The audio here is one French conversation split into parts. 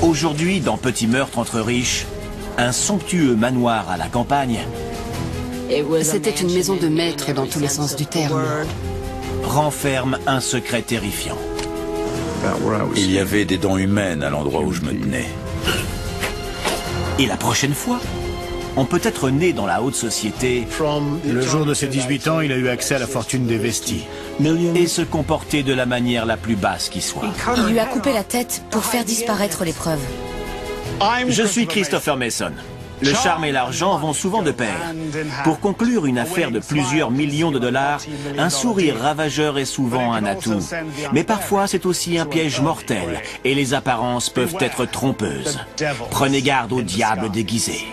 Aujourd'hui, dans Petit meurtre entre riches, un somptueux manoir à la campagne C'était une maison de maître dans tous les sens du terme. renferme un secret terrifiant. Il y avait des dents humaines à l'endroit où je me tenais. Et la prochaine fois, on peut être né dans la haute société Le jour de ses 18 ans, il a eu accès à la fortune des vestis. et se comporter de la manière la plus basse qui soit. Il lui a coupé la tête pour faire disparaître les preuves. Je suis Christopher Mason. Le charme et l'argent vont souvent de pair. Pour conclure une affaire de plusieurs millions de dollars, un sourire ravageur est souvent un atout. Mais parfois, c'est aussi un piège mortel et les apparences peuvent être trompeuses. Prenez garde au diable déguisé.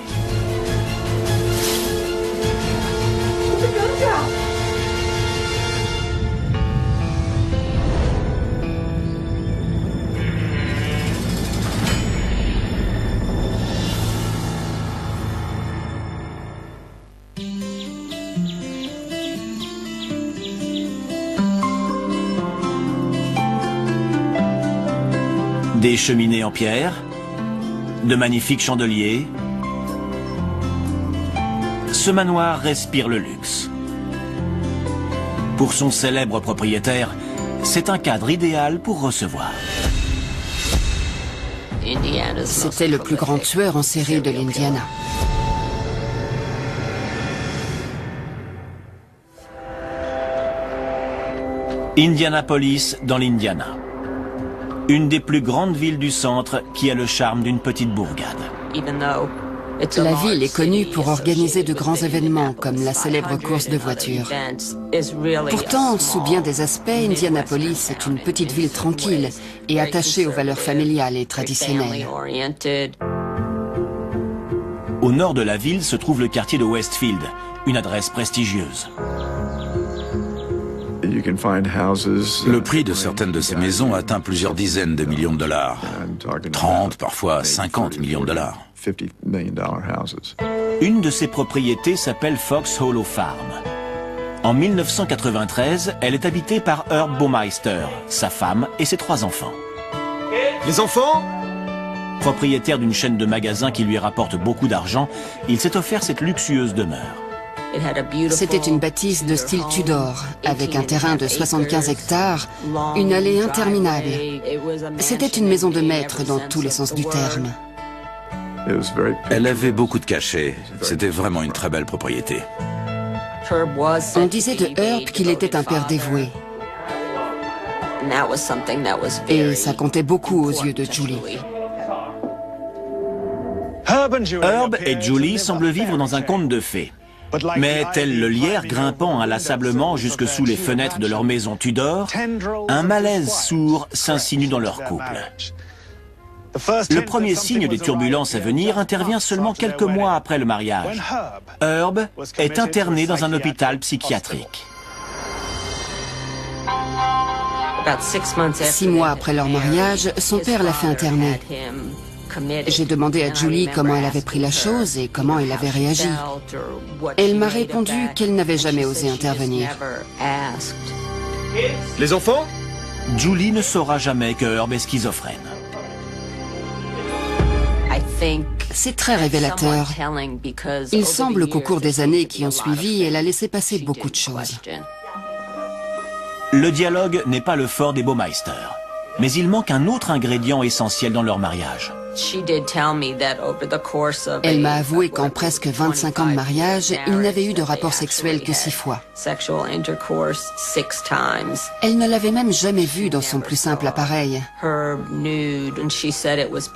Des cheminées en pierre, de magnifiques chandeliers. Ce manoir respire le luxe. Pour son célèbre propriétaire, c'est un cadre idéal pour recevoir. C'était le plus grand tueur en série de l'Indiana. Indianapolis, dans l'Indiana. Une des plus grandes villes du centre qui a le charme d'une petite bourgade. La ville est connue pour organiser de grands événements comme la célèbre course de voitures. Pourtant, sous bien des aspects, Indianapolis est une petite ville tranquille et attachée aux valeurs familiales et traditionnelles. Au nord de la ville se trouve le quartier de Westfield, une adresse prestigieuse. Le prix de certaines de ces maisons atteint plusieurs dizaines de millions de dollars. 30, parfois 50 millions de dollars. Une de ses propriétés s'appelle Fox Hollow Farm. En 1993, elle est habitée par Herb Baumeister, sa femme et ses 3 enfants. Les enfants? Propriétaire d'une chaîne de magasins qui lui rapporte beaucoup d'argent, il s'est offert cette luxueuse demeure. C'était une bâtisse de style Tudor, avec un terrain de 75 hectares, une allée interminable. C'était une maison de maître dans tous les sens du terme. Elle avait beaucoup de cachets. C'était vraiment une très belle propriété. On disait de Herb qu'il était un père dévoué. Et ça comptait beaucoup aux yeux de Julie. Herb et Julie semblent vivre dans un conte de fées. Mais tel le lierre grimpant inlassablement jusque sous les fenêtres de leur maison Tudor, un malaise sourd s'insinue dans leur couple. Le premier signe des turbulences à venir intervient seulement quelques mois après le mariage. Herb est interné dans un hôpital psychiatrique. 6 mois après leur mariage, son père l'a fait interner. J'ai demandé à Julie comment elle avait pris la chose et comment elle avait réagi. Elle m'a répondu qu'elle n'avait jamais osé intervenir. Les enfants? Julie ne saura jamais que Herb est schizophrène. C'est très révélateur. Il semble qu'au cours des années qui ont suivi, elle a laissé passer beaucoup de choses. Le dialogue n'est pas le fort des Baumeister, mais il manque un autre ingrédient essentiel dans leur mariage. Elle m'a avoué qu'en presque 25 ans de mariage, il n'avait eu de rapport sexuel que 6 fois. Elle ne l'avait même jamais vu dans son plus simple appareil.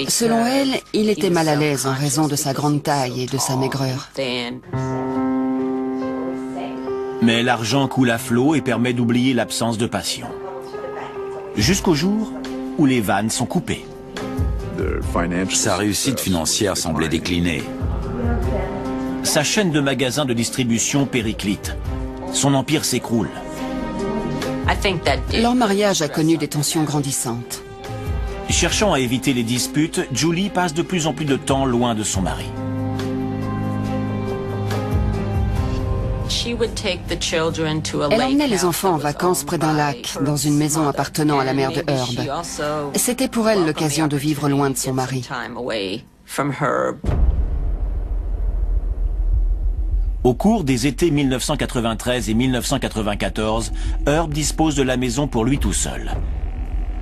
Selon elle, il était mal à l'aise en raison de sa grande taille et de sa maigreur. Mais l'argent coule à flot et permet d'oublier l'absence de passion. Jusqu'au jour où les vannes sont coupées. Sa réussite financière semblait décliner. Sa chaîne de magasins de distribution périclite. Son empire s'écroule. Leur mariage a connu des tensions grandissantes. Cherchant à éviter les disputes, Julie passe de plus en plus de temps loin de son mari. Elle emmenait les enfants en vacances près d'un lac, dans une maison appartenant à la mère de Herb. C'était pour elle l'occasion de vivre loin de son mari. Au cours des étés 1993 et 1994, Herb dispose de la maison pour lui tout seul.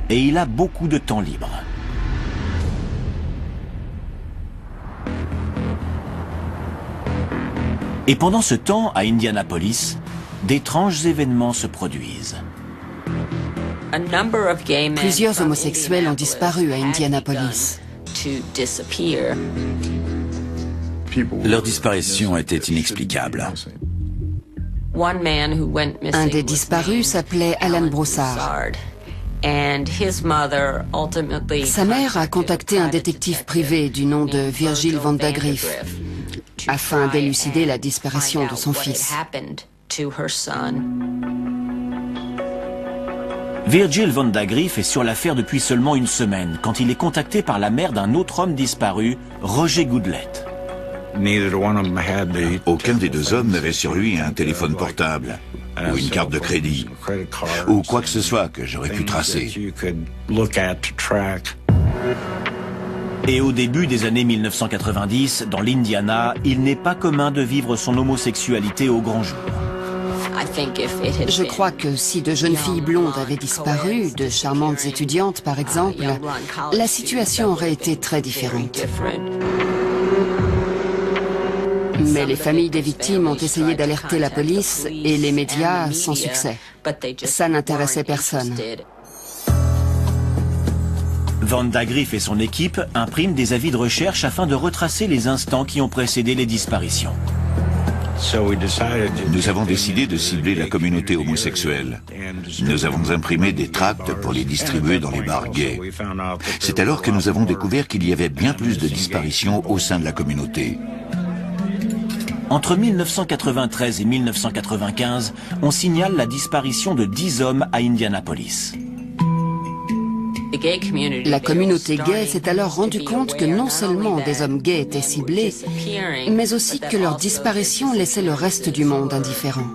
Et il a beaucoup de temps libre. Et pendant ce temps, à Indianapolis, d'étranges événements se produisent. Plusieurs homosexuels ont disparu à Indianapolis. Leur disparition était inexplicable. Un des disparus s'appelait Alan Broussard. Sa mère a contacté un détective privé du nom de Virgil Vandagriff afin d'élucider la disparition de son fils. Virgil Vandagriff est sur l'affaire depuis seulement une semaine quand il est contacté par la mère d'un autre homme disparu, Roger Goodlett. Aucun des deux hommes n'avait sur lui un téléphone portable, ou une carte de crédit, ou quoi que ce soit que j'aurais pu tracer. Et au début des années 1990, dans l'Indiana, il n'est pas commun de vivre son homosexualité au grand jour. Je crois que si de jeunes filles blondes avaient disparu, de charmantes étudiantes par exemple, la situation aurait été très différente. Mais les familles des victimes ont essayé d'alerter la police et les médias sans succès. Ça n'intéressait personne. Vandagriff et son équipe impriment des avis de recherche afin de retracer les instants qui ont précédé les disparitions. Nous avons décidé de cibler la communauté homosexuelle. Nous avons imprimé des tracts pour les distribuer dans les bars gays. C'est alors que nous avons découvert qu'il y avait bien plus de disparitions au sein de la communauté. Entre 1993 et 1995, on signale la disparition de 10 hommes à Indianapolis. La communauté gay s'est alors rendue compte que non seulement des hommes gays étaient ciblés, mais aussi que leur disparition laissait le reste du monde indifférent.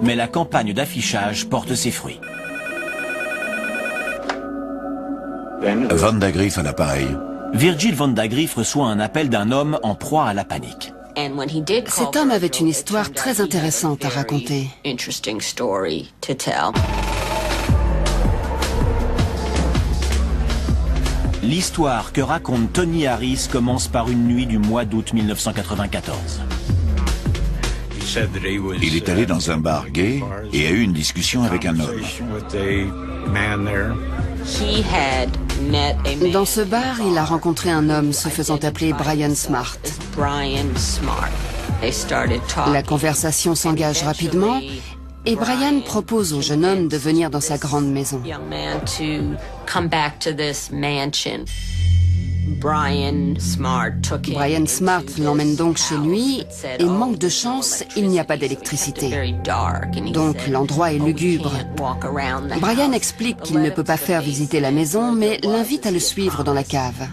Mais la campagne d'affichage porte ses fruits. Vandagriff à l'appareil. Virgil Vandagriff reçoit un appel d'un homme en proie à la panique. Cet homme avait une histoire très intéressante à raconter. L'histoire que raconte Tony Harris commence par une nuit du mois d'août 1994. Il est allé dans un bar gay et a eu une discussion avec un homme. Dans ce bar, il a rencontré un homme se faisant appeler Brian Smart. La conversation s'engage rapidement et Brian propose au jeune homme de venir dans sa grande maison. Brian Smart l'emmène donc chez lui et manque de chance, il n'y a pas d'électricité. Donc l'endroit est lugubre. Brian explique qu'il ne peut pas faire visiter la maison mais l'invite à le suivre dans la cave.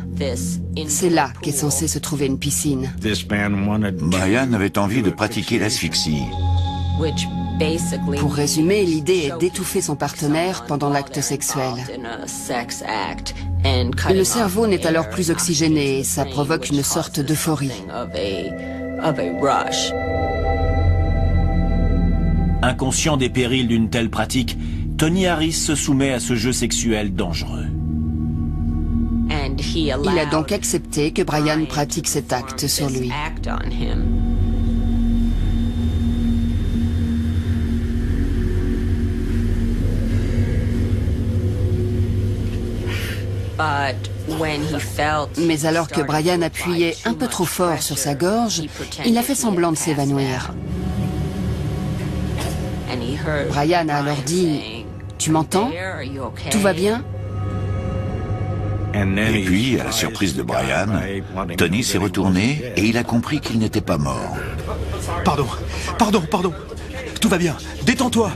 C'est là qu'est censée se trouver une piscine. Brian avait envie de pratiquer l'asphyxie. Pour résumer, l'idée est d'étouffer son partenaire pendant l'acte sexuel. Le cerveau n'est alors plus oxygéné et ça provoque une sorte d'euphorie. Inconscient des périls d'une telle pratique, Tony Harris se soumet à ce jeu sexuel dangereux. Il a donc accepté que Brian pratique cet acte sur lui. Mais alors que Brian appuyait un peu trop fort sur sa gorge, il a fait semblant de s'évanouir. Brian a alors dit « Tu m'entends? Tout va bien ?» Et puis, à la surprise de Brian, Tony s'est retourné et il a compris qu'il n'était pas mort. Pardon. Tout va bien. Détends-toi.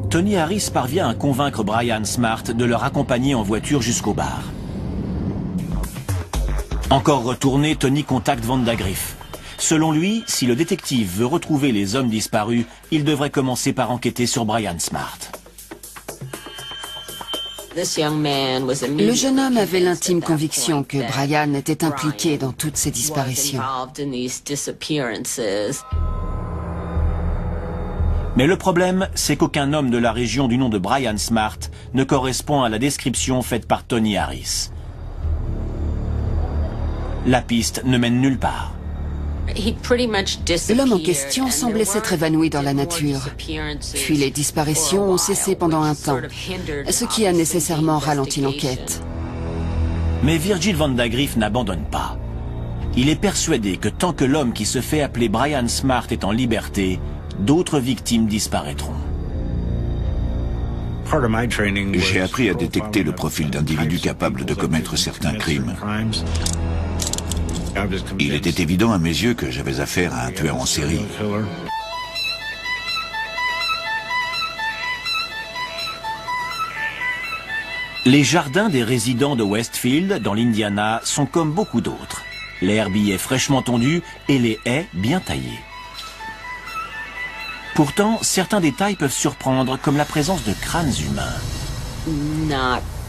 Tony Harris parvient à convaincre Brian Smart de le raccompagner en voiture jusqu'au bar. Encore retourné, Tony contacte Vandagriff. Selon lui, si le détective veut retrouver les hommes disparus, il devrait commencer par enquêter sur Brian Smart. Le jeune homme avait l'intime conviction que Brian était impliqué dans toutes ces disparitions. Mais le problème, c'est qu'aucun homme de la région du nom de Brian Smart ne correspond à la description faite par Tony Harris. La piste ne mène nulle part. L'homme en question semblait s'être évanoui dans la nature. Puis les disparitions ont cessé pendant un temps, ce qui a nécessairement ralenti l'enquête. Mais Virgil Vandagriff n'abandonne pas. Il est persuadé que tant que l'homme qui se fait appeler Brian Smart est en liberté, d'autres victimes disparaîtront. J'ai appris à détecter le profil d'individus capables de commettre certains crimes. Il était évident à mes yeux que j'avais affaire à un tueur en série. Les jardins des résidents de Westfield, dans l'Indiana, sont comme beaucoup d'autres. L'herbe y est fraîchement tondue et les haies bien taillées. Pourtant, certains détails peuvent surprendre, comme la présence de crânes humains.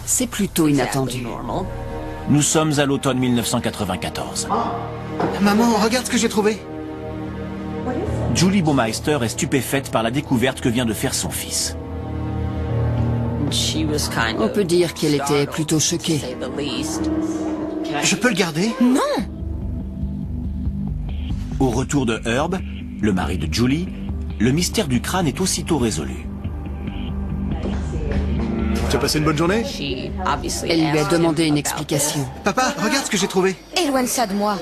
C'est plutôt inattendu. Nous sommes à l'automne 1994. Maman, regarde ce que j'ai trouvé. Julie Baumeister est stupéfaite par la découverte que vient de faire son fils. On peut dire qu'elle était plutôt choquée. Je peux le garder? Non! Au retour de Herb, le mari de Julie, le mystère du crâne est aussitôt résolu. Tu as passé une bonne journée? Elle lui a demandé une explication. Papa, regarde ce que j'ai trouvé. Éloigne ça de moi.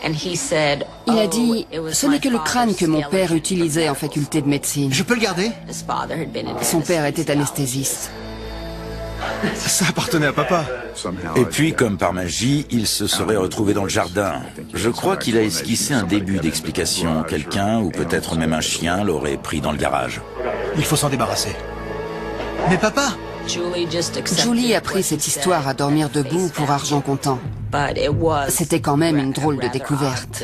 Il a dit « Ce n'est que le crâne que mon père utilisait en faculté de médecine. Je peux le garder? Son père était anesthésiste. » Ça appartenait à papa. Et puis, comme par magie, il se serait retrouvé dans le jardin. Je crois qu'il a esquissé un début d'explication. Quelqu'un, ou peut-être même un chien, l'aurait pris dans le garage. Il faut s'en débarrasser. Mais papa! Julie a pris cette histoire à dormir debout pour argent comptant. C'était quand même une drôle de découverte.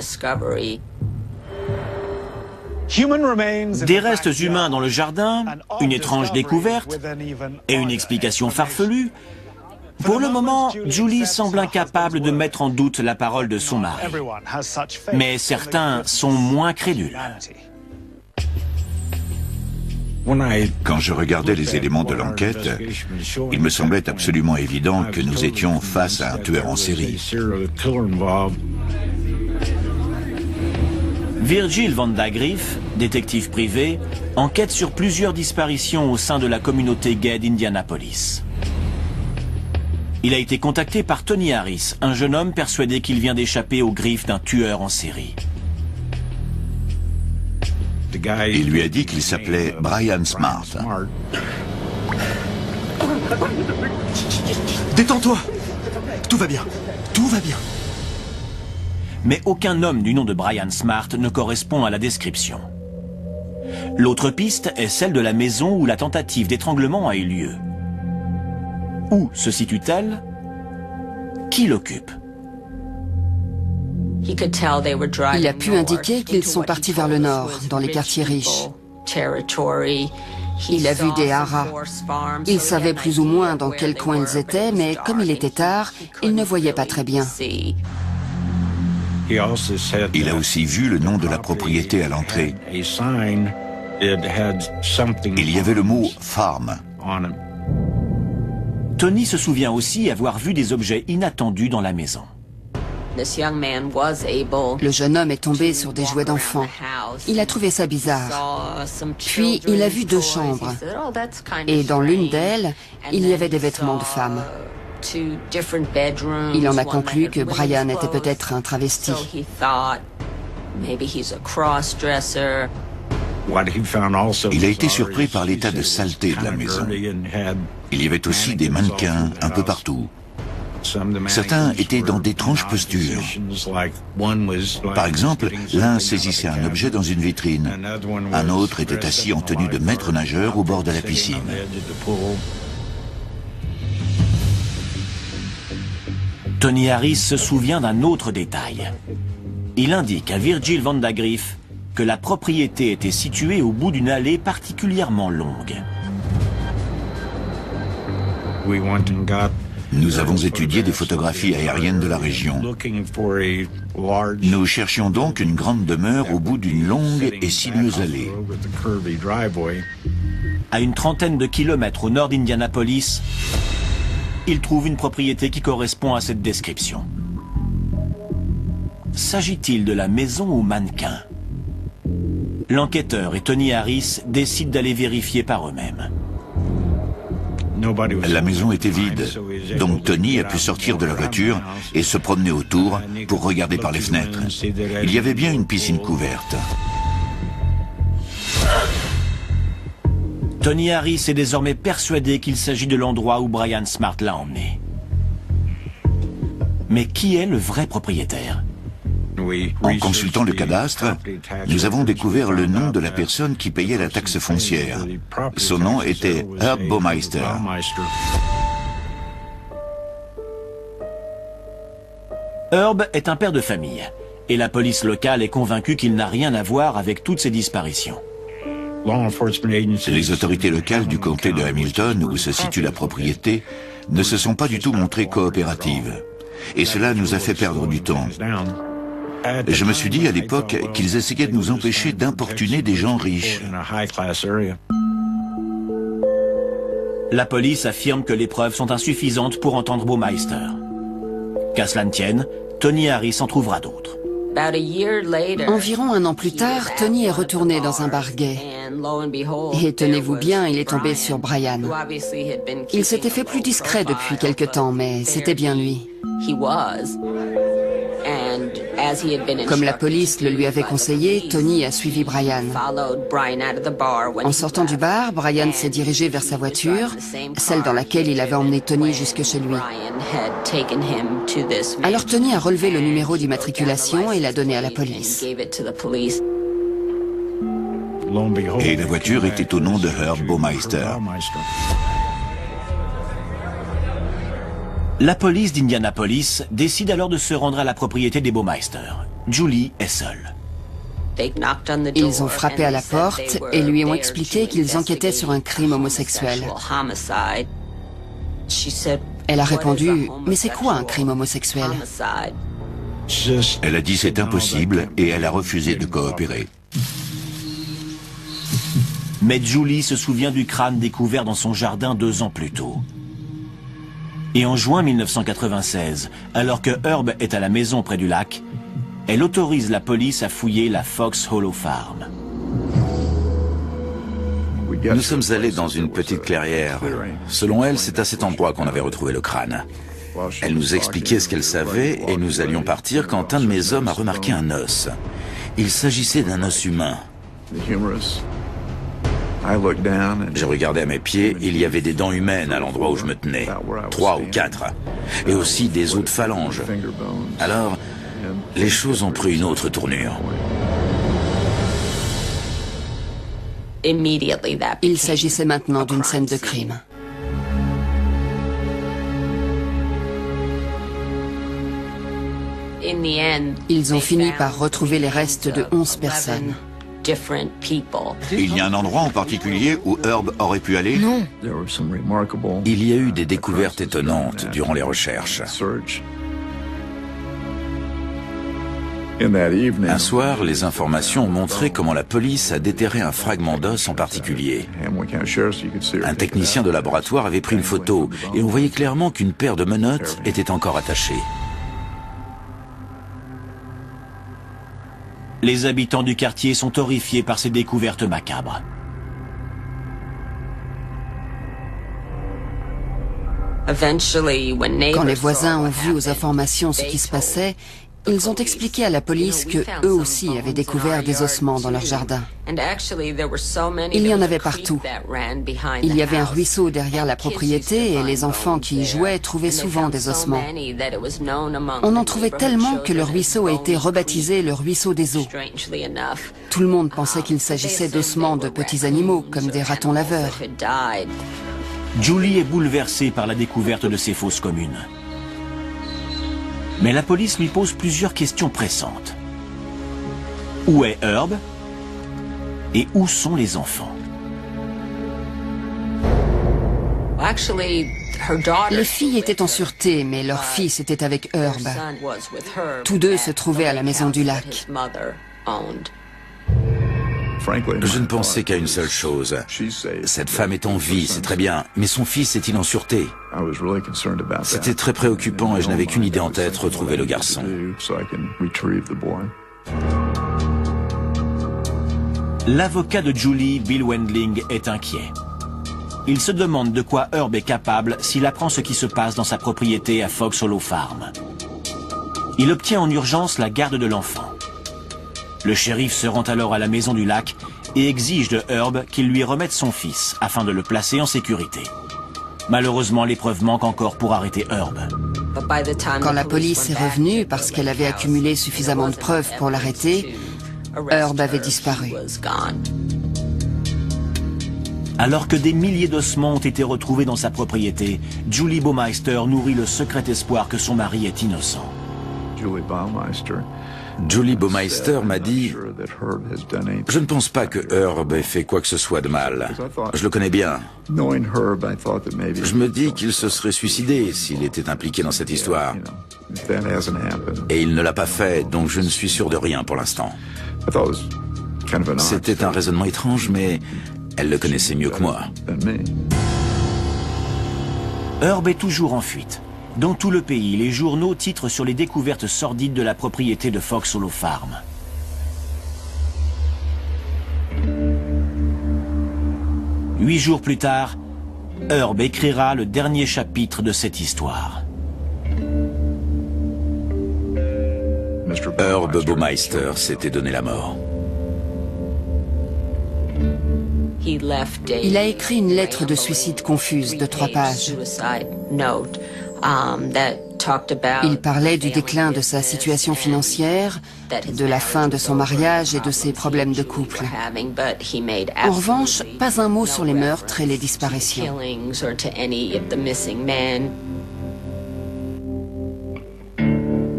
Des restes humains dans le jardin, une étrange découverte et une explication farfelue. Pour le moment, Julie semble incapable de mettre en doute la parole de son mari. Mais certains sont moins crédules. Quand je regardais les éléments de l'enquête, il me semblait absolument évident que nous étions face à un tueur en série. Virgil Vandagriff, détective privé, enquête sur plusieurs disparitions au sein de la communauté gay d'Indianapolis. Il a été contacté par Tony Harris, un jeune homme persuadé qu'il vient d'échapper aux griffes d'un tueur en série. Il lui a dit qu'il s'appelait Brian Smart. Détends-toi! Tout va bien. Tout va bien. Mais aucun homme du nom de Brian Smart ne correspond à la description. L'autre piste est celle de la maison où la tentative d'étranglement a eu lieu. Où se situe-t-elle? Qui l'occupe? Il a pu indiquer qu'ils sont partis vers le nord, dans les quartiers riches. Il a vu des haras. Il savait plus ou moins dans quel coin ils étaient, mais comme il était tard, il ne voyait pas très bien. Il a aussi vu le nom de la propriété à l'entrée. Il y avait le mot « farm ». Tony se souvient aussi avoir vu des objets inattendus dans la maison. Le jeune homme est tombé sur des jouets d'enfants. Il a trouvé ça bizarre. Puis il a vu 2 chambres. Et dans l'une d'elles, il y avait des vêtements de femme. Il en a conclu que Brian était peut-être un travesti. Il a été surpris par l'état de saleté de la maison. Il y avait aussi des mannequins un peu partout. Certains étaient dans d'étranges postures. Par exemple, l'un saisissait un objet dans une vitrine. Un autre était assis en tenue de maître nageur au bord de la piscine. Tony Harris se souvient d'un autre détail. Il indique à Virgil Vandagriff que la propriété était située au bout d'une allée particulièrement longue. Nous avons étudié des photographies aériennes de la région. Nous cherchions donc une grande demeure au bout d'une longue et sinueuse allée. À une trentaine de kilomètres au nord d'Indianapolis, il trouve une propriété qui correspond à cette description. S'agit-il de la maison au mannequin? L'enquêteur et Tony Harris décident d'aller vérifier par eux-mêmes. La maison était vide, donc Tony a pu sortir de la voiture et se promener autour pour regarder par les fenêtres. Il y avait bien une piscine couverte. Tony Harris est désormais persuadé qu'il s'agit de l'endroit où Brian Smart l'a emmené. Mais qui est le vrai propriétaire? En consultant le cadastre, nous avons découvert le nom de la personne qui payait la taxe foncière. Son nom était Herb Baumeister. Herb est un père de famille, et la police locale est convaincue qu'il n'a rien à voir avec toutes ces disparitions. Les autorités locales du comté de Hamilton, où se situe la propriété, ne se sont pas du tout montrées coopératives. Et cela nous a fait perdre du temps. Je me suis dit à l'époque qu'ils essayaient de nous empêcher d'importuner des gens riches. La police affirme que les preuves sont insuffisantes pour entendre Baumeister. Qu'à cela ne tienne, Tony Harris en trouvera d'autres. Environ un an plus tard, Tony est retourné dans un bar gay. Et tenez-vous bien, il est tombé sur Brian. Il s'était fait plus discret depuis quelque temps, mais c'était bien lui. Comme la police le lui avait conseillé, Tony a suivi Brian. En sortant du bar, Brian s'est dirigé vers sa voiture, celle dans laquelle il avait emmené Tony jusque chez lui. Alors Tony a relevé le numéro d'immatriculation et l'a donné à la police. Et la voiture était au nom de Herb Baumeister. La police d'Indianapolis décide alors de se rendre à la propriété des Baumeister. Julie est seule. Ils ont frappé à la porte et lui ont expliqué qu'ils enquêtaient sur un crime homosexuel. Elle a répondu, « Mais c'est quoi un crime homosexuel ?» Elle a dit c'est impossible et elle a refusé de coopérer. Mais Julie se souvient du crâne découvert dans son jardin 2 ans plus tôt. Et en juin 1996, alors que Herb est à la maison près du lac, elle autorise la police à fouiller la Fox Hollow Farm. Nous sommes allés dans une petite clairière. Selon elle, c'est à cet endroit qu'on avait retrouvé le crâne. Elle nous expliquait ce qu'elle savait et nous allions partir quand un de mes hommes a remarqué un os. Il s'agissait d'un os humain. J'ai regardé à mes pieds, il y avait des dents humaines à l'endroit où je me tenais. 3 ou 4. Et aussi des os de phalanges. Alors, les choses ont pris une autre tournure. Il s'agissait maintenant d'une scène de crime. Ils ont fini par retrouver les restes de 11 personnes. Il y a un endroit en particulier où Herb aurait pu aller? Non. Il y a eu des découvertes étonnantes durant les recherches. Un soir, les informations ont montré comment la police a déterré un fragment d'os en particulier. Un technicien de laboratoire avait pris une photo et on voyait clairement qu'une paire de menottes était encore attachée. Les habitants du quartier sont horrifiés par ces découvertes macabres. Quand les voisins ont vu aux informations ce qui se passait, ils ont expliqué à la police que eux aussi avaient découvert des ossements dans leur jardin. Il y en avait partout. Il y avait un ruisseau derrière la propriété et les enfants qui y jouaient trouvaient souvent des ossements. On en trouvait tellement que le ruisseau a été rebaptisé le ruisseau des os. Tout le monde pensait qu'il s'agissait d'ossements de petits animaux, comme des ratons laveurs. Julie est bouleversée par la découverte de ces fosses communes. Mais la police lui pose plusieurs questions pressantes. Où est Herb? Et où sont les enfants? Les filles étaient en sûreté, mais leur fils était avec Herb. Tous deux se trouvaient à la maison du lac. Je ne pensais qu'à une seule chose. Cette femme est en vie, c'est très bien, mais son fils est-il en sûreté? C'était très préoccupant et je n'avais qu'une idée en tête, retrouver le garçon. L'avocat de Julie, Bill Wendling, est inquiet. Il se demande de quoi Herb est capable s'il apprend ce qui se passe dans sa propriété à Fox Hollow Farm. Il obtient en urgence la garde de l'enfant. Le shérif se rend alors à la maison du lac et exige de Herb qu'il lui remette son fils afin de le placer en sécurité. Malheureusement, les preuves manquent encore pour arrêter Herb. Quand la police est revenue parce qu'elle avait accumulé suffisamment de preuves pour l'arrêter, Herb avait disparu. Alors que des milliers d'ossements ont été retrouvés dans sa propriété, Julie Baumeister nourrit le secret espoir que son mari est innocent. Julie Baumeister m'a dit « Je ne pense pas que Herb ait fait quoi que ce soit de mal. Je le connais bien. Je me dis qu'il se serait suicidé s'il était impliqué dans cette histoire. Et il ne l'a pas fait, donc je ne suis sûr de rien pour l'instant. » C'était un raisonnement étrange, mais elle le connaissait mieux que moi. Herb est toujours en fuite. Dans tout le pays, les journaux titrent sur les découvertes sordides de la propriété de Fox Hollow Farm. Huit jours plus tard, Herb écrira le dernier chapitre de cette histoire. Herb Baumeister s'était donné la mort. Il a écrit une lettre de suicide confuse de 3 pages. Il parlait du déclin de sa situation financière, de la fin de son mariage et de ses problèmes de couple. En revanche, pas un mot sur les meurtres et les disparitions.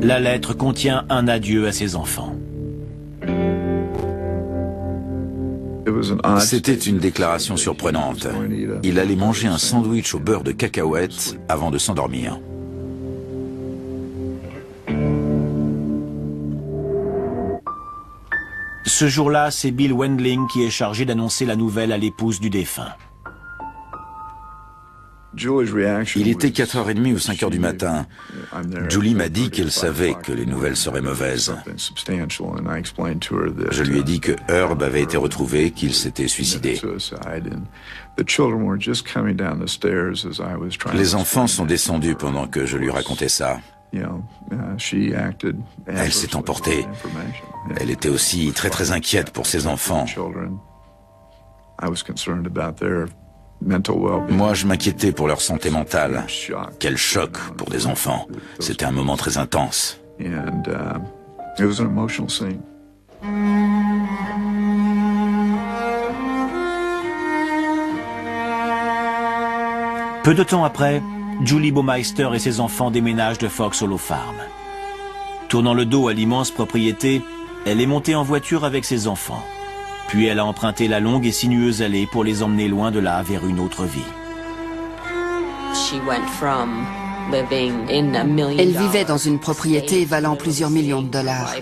La lettre contient un adieu à ses enfants. C'était une déclaration surprenante. Il allait manger un sandwich au beurre de cacahuètes avant de s'endormir. Ce jour-là, c'est Bill Wendling qui est chargé d'annoncer la nouvelle à l'épouse du défunt. Il était 4h30 ou 5h du matin. Julie m'a dit qu'elle savait que les nouvelles seraient mauvaises. Je lui ai dit que Herb avait été retrouvé, qu'il s'était suicidé. Les enfants sont descendus pendant que je lui racontais ça. Elle s'est emportée. Elle était aussi très inquiète pour ses enfants. Moi, je m'inquiétais pour leur santé mentale. Quel choc pour des enfants. C'était un moment très intense. Peu de temps après, Julie Baumeister et ses enfants déménagent de Fox Hollow Farm. Tournant le dos à l'immense propriété, elle est montée en voiture avec ses enfants. Puis elle a emprunté la longue et sinueuse allée pour les emmener loin de là vers une autre vie. Elle vivait dans une propriété valant plusieurs millions de dollars.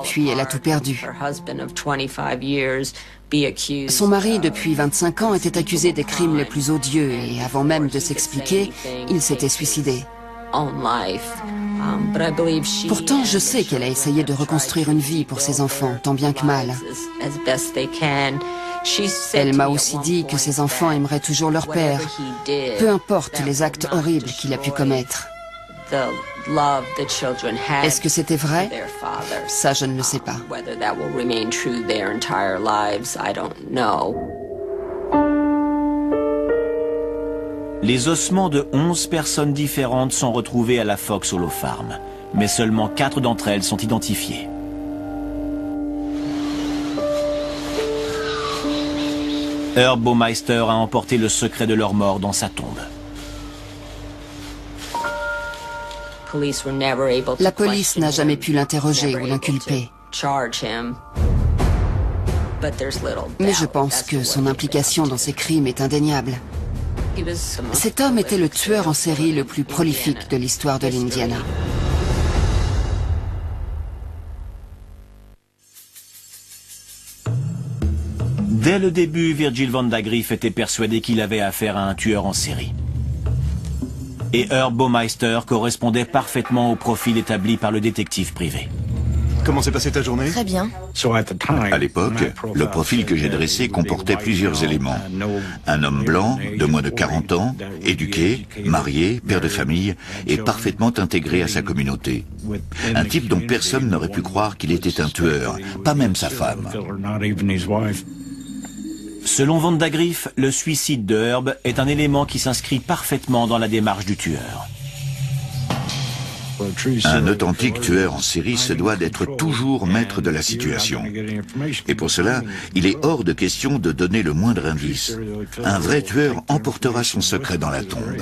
Puis elle a tout perdu. Son mari, depuis 25 ans, était accusé des crimes les plus odieux et avant même de s'expliquer, il s'était suicidé. Pourtant, je sais qu'elle a essayé de reconstruire une vie pour ses enfants, tant bien que mal. Elle m'a aussi dit que ses enfants aimeraient toujours leur père, peu importe les actes horribles qu'il a pu commettre. Est-ce que c'était vrai? Ça, je ne le sais pas. Les ossements de 11 personnes différentes sont retrouvés à la Fox Hollow Farm, mais seulement 4 d'entre elles sont identifiées. Herb Baumeister a emporté le secret de leur mort dans sa tombe. La police n'a jamais pu l'interroger ou l'inculper. Mais je pense que son implication dans ces crimes est indéniable. Cet homme était le tueur en série le plus prolifique de l'histoire de l'Indiana. Dès le début, Virgil Vandagriff était persuadé qu'il avait affaire à un tueur en série. Et Herb Baumeister correspondait parfaitement au profil établi par le détective privé. Comment s'est passée ta journée? Très bien. À l'époque, le profil que j'ai dressé comportait plusieurs éléments. Un homme blanc, de moins de 40 ans, éduqué, marié, père de famille, et parfaitement intégré à sa communauté. Un type dont personne n'aurait pu croire qu'il était un tueur, pas même sa femme. Selon Vandagriff, le suicide de Herb est un élément qui s'inscrit parfaitement dans la démarche du tueur. Un authentique tueur en série se doit d'être toujours maître de la situation. Et pour cela, il est hors de question de donner le moindre indice. Un vrai tueur emportera son secret dans la tombe.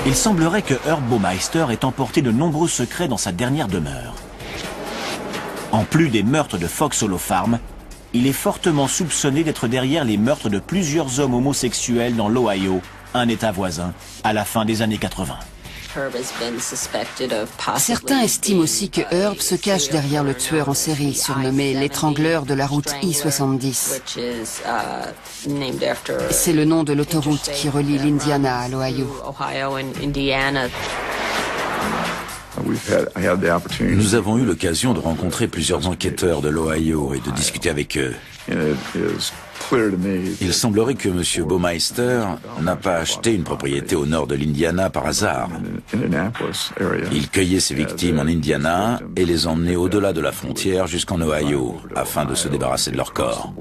Il semblerait que Herb Baumeister ait emporté de nombreux secrets dans sa dernière demeure. En plus des meurtres de Fox Hollow Farm, il est fortement soupçonné d'être derrière les meurtres de plusieurs hommes homosexuels dans l'Ohio, un État voisin, à la fin des années 80. Certains estiment aussi que Herb se cache derrière le tueur en série, surnommé l'étrangleur de la route I-70. C'est le nom de l'autoroute qui relie l'Indiana à l'Ohio. Nous avons eu l'occasion de rencontrer plusieurs enquêteurs de l'Ohio et de discuter avec eux. Il semblerait que M. Baumeister n'a pas acheté une propriété au nord de l'Indiana par hasard. Il cueillait ses victimes en Indiana et les emmenait au-delà de la frontière jusqu'en Ohio, afin de se débarrasser de leur corps.